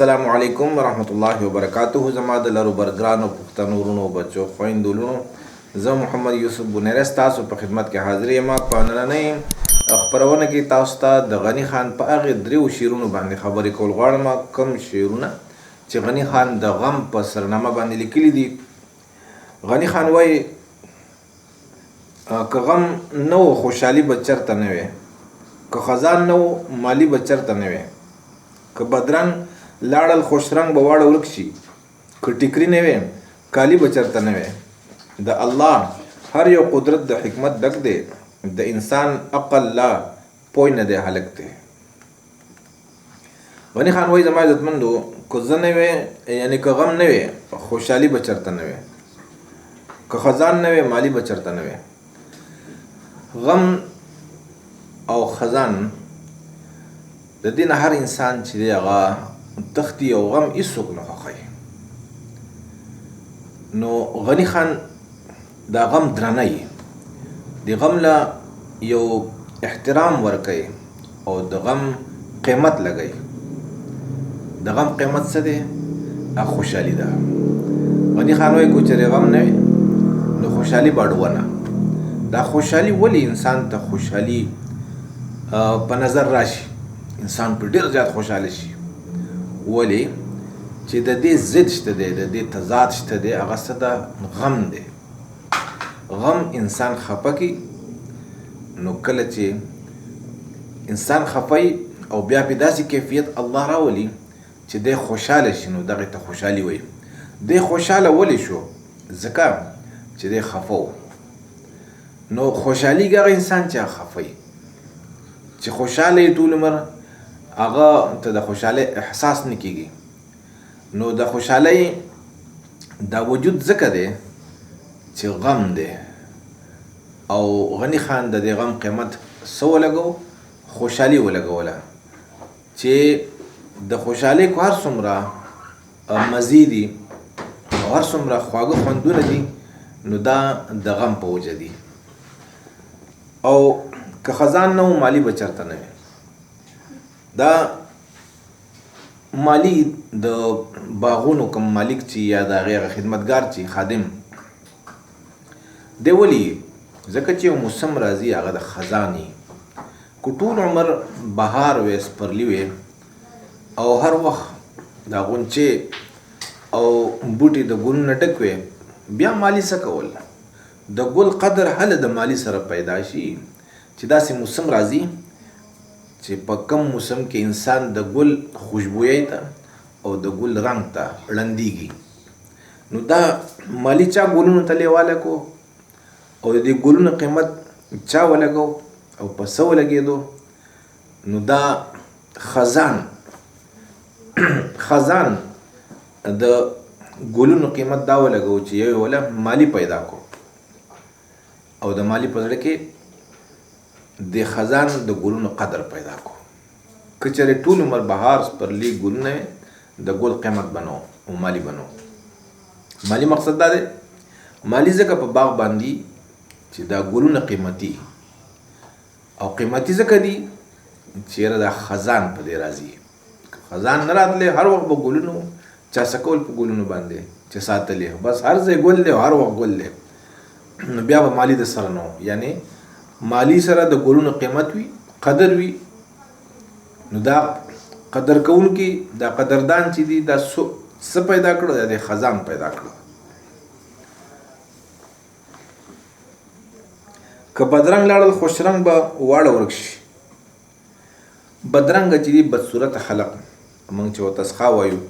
السلام علیکم ورحمت الله وبرکاته. زما د لرو برګرانو پښتنو ورونو بچو خویندو لونو زه محمد یوسف بنیری ستاسو په خدمت کې حاضر یم. په نننۍ خپرونه کې تاسو ته د غني خان په هغې دریو شعرونو باندې خبرې کول غواړم. کوم شعرونه چې غني خان د غم په سرنامه باندې لیکلي دي. غني خان وایي که غم نه و خوشحالي به چېرته نه وی، که خزان نه و مالي به چېرته نه وی، که بدرنګ لاړل خوشرنګ به واړه ورک شي، که ټیکري نه وي کالي به چېرته نه وي. د الله هر یو قدرت د حکمت ډک دی، د انسان عقل لا پوی نه دی هلک دی. غني خان وایي زما عزتمندو که زه نه وی یعنی که غم نه وي خوشحالي به چېرته نه وي، که خزان نه وي مالي به چېرته نه وي. غم او خزان د دې نه هر انسان چې دی هغه تختی او غم هیڅوک نه خوښوي. نو غني خان دا غم درنوي، د غم له یو احترام ورکوي او د غم قیمت لګوي. د غم قیمت څه دی؟ هغه خوشحالي ده. غني خان وایي که چېرې غم نه وي نو خوشحالي به اډوونه. دا خوشحالي ولې انسان ته خوشحالي په نظر راشي، انسان په ډېر زیات خوشحاله شي؟ ولې چې د دې ضد شته دی، د دې تضاد شته دی. هغه څه ده؟ غم دی. غم انسان خفه کوي. نو کله چې انسان خفه او بیا په داسې کیفیت الله راولي چې دی خوشحاله شي، نو دغې ته خوشحالي وایي. دی خوشحاله ولې شو؟ ځکه چې دی خفه و. نو خوشحالي هغه انسان چې خفه وي، چې خوشحاله یې ټول عمر هغه ته د خوشحالۍ احساس نه کېږي. نو د خوشحالۍ دا وجود ځکه دی چې غم دی. او غني خان د دې غم قیمت څه ولګو؟ خوشحالي ولګوله. چې د خوشحالۍ کو هر څومره مزې دي او هر څومره خواږه خوندونه دي، نو دا د غم په وجه دي. او که خزان نه و مالي به چېرته نه وي. دا مالی د باغونو کوم مالک چې یا د هغې خدمتګار چې خادم دی ولي؟ ځکه چې یو موسم راځي هغه د خزان وي. که ټول عمر بهار وی، سپرلي وی او هر وخت دا غونچې او بوټي د ګلونو نه ډک وی، بیا مالي څه کول؟ د ګل قدر هله د مالي سره پیدا شي چې داسې موسم راځي چې په کم موسم کې انسان د ګل خوشبویۍ ته او د ګل رنګ ته ړندېږي. نو دا مالي چا ګلونو ته لیواله کو او د دې ګلونو قیمت چا ولګو او په څه ولګېدو؟ نو دا خزان خزان د ګلونو قیمت دا ولګو چې یو ولا مالي پیدا کو او د مالي په زړه کې د خزان د ګلونو قدر پیدا کو. که چېرې ټول عمر بهار سپرلي ګلونه وي، د ګل قیمت بنو او مالي بنو. مالي مقصد دا دی، مالي ځکه په باغ باندې چې دا ګلونه قیمتي او قیمتي ځکه دي چې یاره دا خزان په دې راځي. خزان نه راتلی هر وخت به ګلونو چا څه کول په ګلونو باندې چې ساتلی، بس هر ځای ګل دی او هر وخت ګل دی. نو بیا به مالي د سره نه و، یعنی مالی سره د ګلونو قیمت وي، قدر وي. نو دا قدر کوونکي دا قدردان چې دي دا څه پیدا کړو؟ دا د خزان پیدا کړو. که بدرنګ لاړل خوشرنګ به واړه ورک شي. بدرنګه چې دي بدصورته خلق، موږ چې ورته سخا وایو،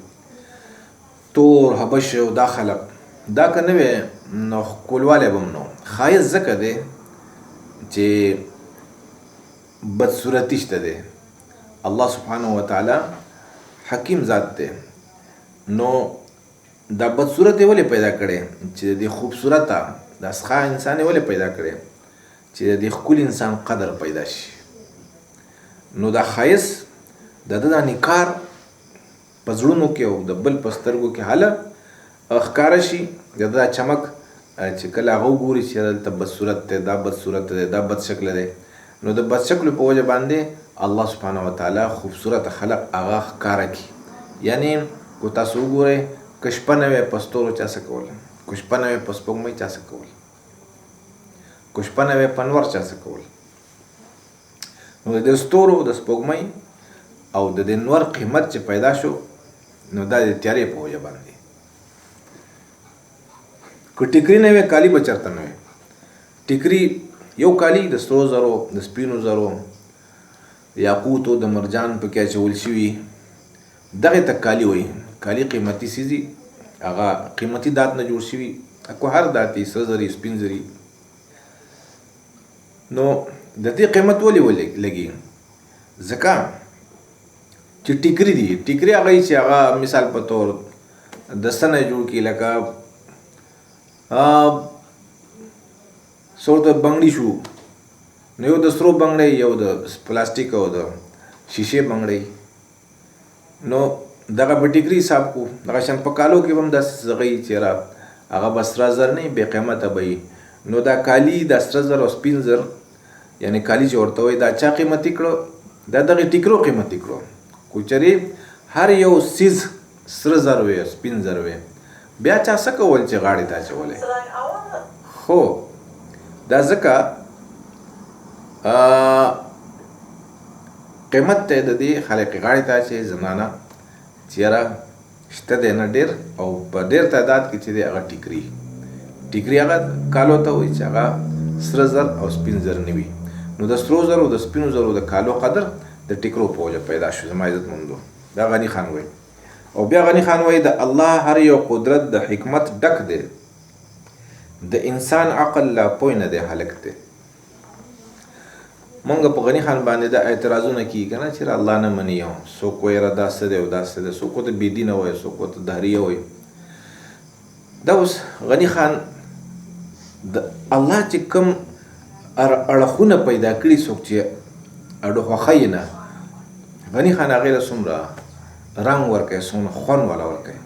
تور حبش او دا خلق، دا که نه وی نو ښکلوالی به هم نه و. ښایست ځکه دی چې بدصورتي شته دی. الله سبحانه وتعالی حکیم ذات دی. نو دا بدصورت یې ولې پیدا کړی؟ چې د دې خوبصورته دا څخه انسان یې ولې پیدا کړی؟ چې د دې ښکلي انسان قدر پیدا شي. نو دا ښایست د ده دا نکار په زړونو کې او د بل په سترګو کې هله ښکاره شي. د ده دا چمک چې کله هغه وګوري چې دلته بدصورت دی، دا بدصورت دی، دا بد شکله دی، نو د بد شکلو په وجه باندې الله سبحانه وتعالی خوبصورت خلق هغه ښکاره کړي یعنی کو تاسو وګورئ که شپه نه وی په ستورو چا څه کول، که شپه نه وی په سپوږمۍ چا څه کول، که شپه نه وی په انور چا څه کول. نو د ستورو د سپوږمۍ او د انور قیمت چې پیدا شو نو دا د تیارې په وجه باندې. که ټیکري نه وی کالی به چېرته نه وی. ټیکري یو کالی د سرو زرو، د سپینو زرو، یاقوتو، د مرجان پکې اچول شوي، دغې ته کالی وایي. کالی قیمتي څیز هغه قیمتي دات نه جوړ شوي، که هر دات یې سره زري، سپین زري. نو د دې قیمت ولې لګي؟ ځکه چې ټیکري دي. ټیکري هغه چې هغه مثال په طور د څه نه جوړ کړي، لکه څو د بنګړي شو، نو یو د سرو بنګړی، یو د پلاستیک او د شیشې بنګړی. نو دغه به ټیکري حساب کو. دغه شان په کالو کې به هم داسې زغی چې هغه به سره زر نه بې قیمته به وي. نو دا کالي د سره زر او سپین زر، یعنی کالی چې ورته وایي، دا چا قیمتي کړو؟ دا دغې ټیکرو قیمتي کړو. خو چېرې هر یو څیز سره زر وي، سپین زر وي، بیا چا څه کول چې غاړې ته اچولی؟ خو دا ځکه قیمت ته د دې خلک غاړې ته اچوي زنانه چې یاره شته دی نه ډېر، او په ډېر تعداد کې چې دی هغه ټیکري. ټیکري هغه کالو ته وایي چې هغه سره زر او سپین زر نه وي. نو د سرو زرو، د سپینو زرو، د کالو قدر د ټیکرو په وجه پیدا شو. زما عزتمندو، دا غني خان وایي. او بیا غني خان وایي د الله هر یو قدرت د حکمت ډک دی، د انسان عقل لا پوی نه دی هلک دی. مونږ په غني خان باندې دا اعتراضونه کیږي که نه چې الله نه مني، څوک وایي یاره دا څه دی او دا څه دی، څوک ورته بېدینه وایي، څوک ورته دهریه وایي. دا اوس غني خان د الله چې کوم اړخونه پیدا کړي، څوک چې اړو خوښه یې نه، غني خان هغې له څومره رنګ ورکوي، څومره خوند والا ورکوي.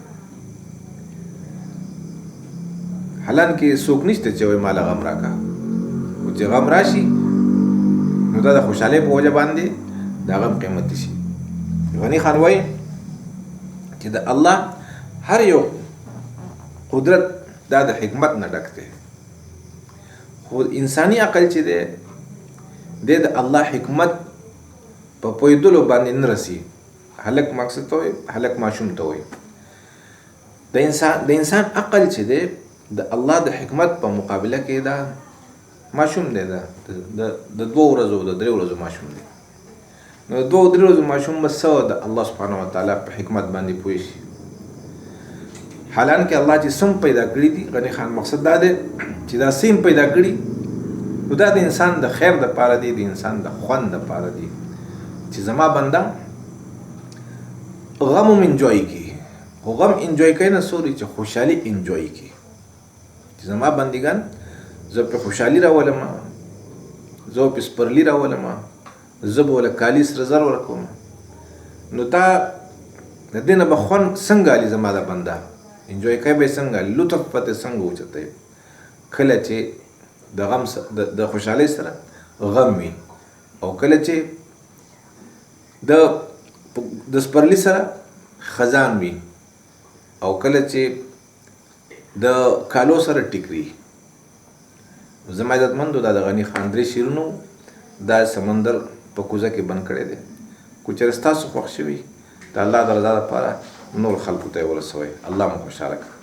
حالانکې څوک نشته چې وایي ماله غم راکړه، خو چې غم راشي نو دا د خوشحالۍ په وجه باندې دا غم قیمتي شي. غني خان وایي چې د الله هر یو قدرت دا د حکمت نه ډک دی، خو انساني عقل چې دی د الله حکمت په پوهېدلو باندې نه رسي. هلک مقصد ته وایي، هلک ماشوم ته وایي. د انسان عقل چې دی د الله د حکمت په مقابله کې دا ماشوم دی، د 2 ورځو د 3 ورځو ماشوم دی. نو د 2 او 3 ورځو ماشوم به څه د الله سبحانه وتعالی په حکمت باندې پوه شي. حالانکه الله چې سم پیدا کړي دي، غني خان مقصد دا دی چې دا سیم پیدا کړي نو دا د انسان د خیر دپاره دی، د انسان د خوند دپاره دی چې زما بنده غم هم انجوای کړي. خو غم انجوای کوي نه سوري چې خوشحالي انجوای کړي، چې زما بندګان زه پرې خوشحالي راولم، زه پرې سپرلي راولم، زه به ورله کالي سره زر ورکوم. نو تا د دې نه به خوند څنګه علي زما د بنده انجوای کوي به څنګه، لطف پته څنګه اوچتوي. کله چې د غم د خوشحالۍ سره غم وي، او کله چې د سپرلي سره خزان وي، او کله چې د کالو سره ټیکري. زما عزتمندو، دا د غني خان 3 شعرونو دا سمندر په کوزه کې بند کړی دی. کو چېرې ستاسو خوښ شوي د الله د رضا لپاره نور خلکو ته یې ورسوئ. الله مو خوشحاله کړه.